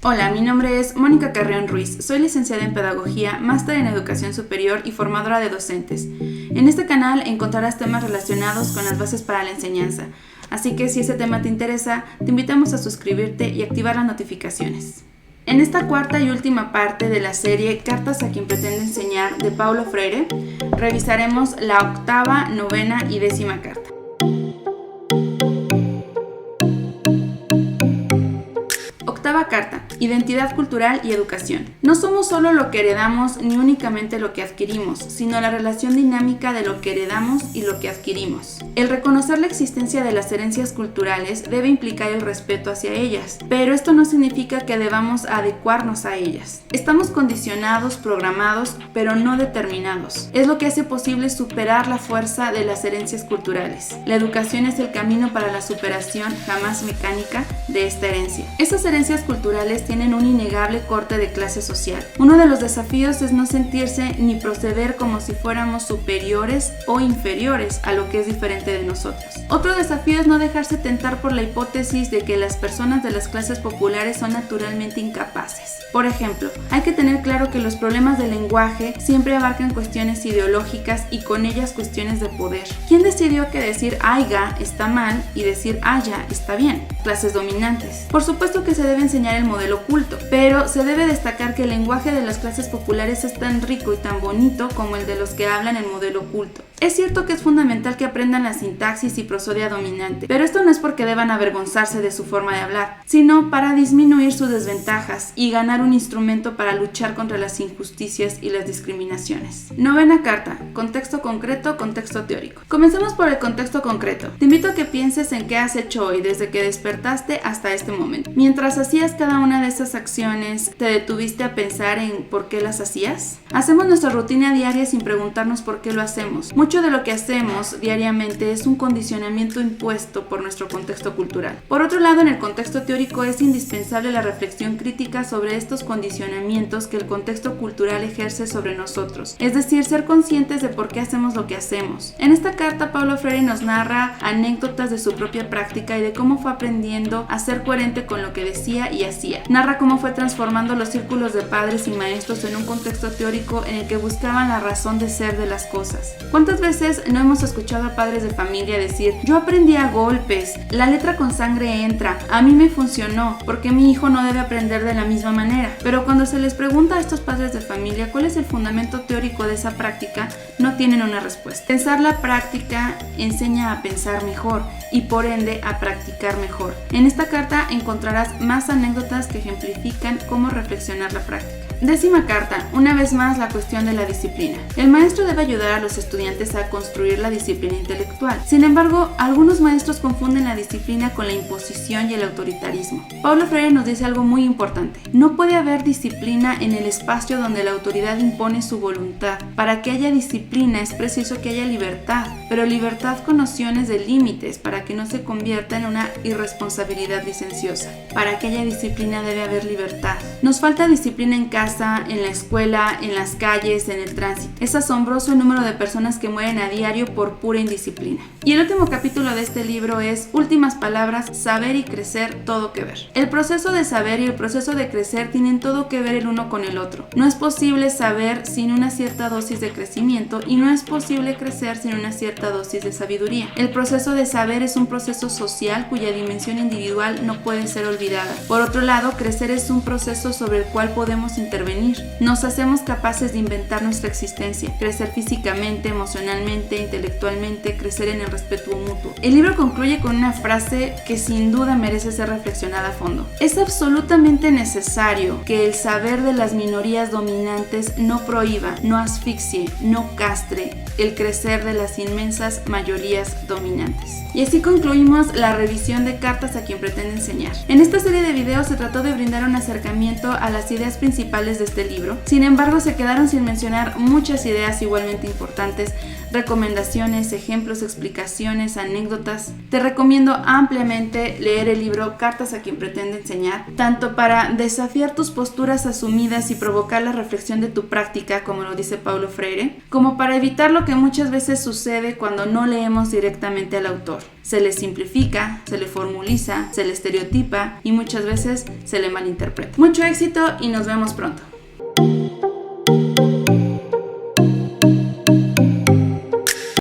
Hola, mi nombre es Mónica Carreón Ruiz, soy licenciada en Pedagogía, máster en Educación Superior y formadora de docentes. En este canal encontrarás temas relacionados con las bases para la enseñanza, así que si ese tema te interesa, te invitamos a suscribirte y activar las notificaciones. En esta cuarta y última parte de la serie Cartas a quien pretende enseñar de Paulo Freire, revisaremos la octava, novena y décima carta. Octava carta, identidad cultural y educación. No somos solo lo que heredamos ni únicamente lo que adquirimos, sino la relación dinámica de lo que heredamos y lo que adquirimos. El reconocer la existencia de las herencias culturales debe implicar el respeto hacia ellas, pero esto no significa que debamos adecuarnos a ellas. Estamos condicionados, programados, pero no determinados. Es lo que hace posible superar la fuerza de las herencias culturales. La educación es el camino para la superación, jamás mecánica, de esta herencia. Esas herencias culturales tienen un innegable corte de clase social. Uno de los desafíos es no sentirse ni proceder como si fuéramos superiores o inferiores a lo que es diferente de nosotros. Otro desafío es no dejarse tentar por la hipótesis de que las personas de las clases populares son naturalmente incapaces. Por ejemplo, hay que tener claro que los problemas del lenguaje siempre abarcan cuestiones ideológicas y con ellas cuestiones de poder. ¿Quién decidió que decir aiga está mal y decir haya está bien? Clases dominantes. Por supuesto que se debe enseñar el modelo culto, pero se debe destacar que el lenguaje de las clases populares es tan rico y tan bonito como el de los que hablan el modelo culto. Es cierto que es fundamental que aprendan la sintaxis y prosodia dominante, pero esto no es porque deban avergonzarse de su forma de hablar, sino para disminuir sus desventajas y ganar un instrumento para luchar contra las injusticias y las discriminaciones. Novena carta, contexto concreto, contexto teórico. Comencemos por el contexto concreto. Te invito a que pienses en qué has hecho hoy desde que despertaste hasta este momento. Mientras hacías cada una de esas acciones, ¿te detuviste a pensar en por qué las hacías? Hacemos nuestra rutina diaria sin preguntarnos por qué lo hacemos. Mucho de lo que hacemos diariamente es un condicionamiento impuesto por nuestro contexto cultural. Por otro lado, en el contexto teórico es indispensable la reflexión crítica sobre estos condicionamientos que el contexto cultural ejerce sobre nosotros, es decir, ser conscientes de por qué hacemos lo que hacemos. En esta carta, Paulo Freire nos narra anécdotas de su propia práctica y de cómo fue aprendiendo a ser coherente con lo que decía y hacía. Narra cómo fue transformando los círculos de padres y maestros en un contexto teórico en el que buscaban la razón de ser de las cosas. ¿Cuántas veces no hemos escuchado a padres de familia decir: yo aprendí a golpes, la letra con sangre entra, a mí me funcionó, porque mi hijo no debe aprender de la misma manera? Pero cuando se les pregunta a estos padres de familia cuál es el fundamento teórico de esa práctica, no tienen una respuesta. Pensar la práctica enseña a pensar mejor y por ende a practicar mejor. En esta carta encontrarás más anécdotas que ejemplifican cómo reflexionar la práctica. Décima carta, una vez más la cuestión de la disciplina. El maestro debe ayudar a los estudiantes a construir la disciplina intelectual. Sin embargo, algunos maestros confunden la disciplina con la imposición y el autoritarismo. Paulo Freire nos dice algo muy importante. No puede haber disciplina en el espacio donde la autoridad impone su voluntad. Para que haya disciplina es preciso que haya libertad, pero libertad con nociones de límites para que no se convierta en una irresponsabilidad licenciosa. Para que haya disciplina debe haber libertad. Nos falta disciplina en casa, en la escuela, en las calles, en el tránsito. Es asombroso el número de personas que mueren a diario por pura indisciplina. Y el último capítulo de este libro es Últimas palabras, saber y crecer, todo que ver. El proceso de saber y el proceso de crecer tienen todo que ver el uno con el otro. No es posible saber sin una cierta dosis de crecimiento y no es posible crecer sin una cierta dosis de sabiduría. El proceso de saber es un proceso social cuya dimensión individual no puede ser olvidada. Por otro lado, crecer es un proceso sobre el cual podemos intervenir. Nos hacemos capaces de inventar nuestra existencia, crecer físicamente, emocionalmente, intelectualmente, crecer en el respeto mutuo. El libro concluye con una frase que sin duda merece ser reflexionada a fondo. Es absolutamente necesario que el saber de las minorías dominantes no prohíba, no asfixie, no castre el crecer de las inmensas mayorías dominantes. Y así concluimos la revisión de Cartas a quien pretende enseñar. En esta serie de videos se trató de brindar un acercamiento a las ideas principales de este libro. Sin embargo, se quedaron sin mencionar muchas ideas igualmente importantes, recomendaciones, ejemplos, explicaciones, anécdotas. Te recomiendo ampliamente leer el libro Cartas a quien pretende enseñar, tanto para desafiar tus posturas asumidas y provocar la reflexión de tu práctica, como lo dice Paulo Freire, como para evitar lo que muchas veces sucede cuando no leemos directamente al autor. Se le simplifica, se le formuliza, se le estereotipa y muchas veces se le malinterpreta. Mucho éxito y nos vemos pronto.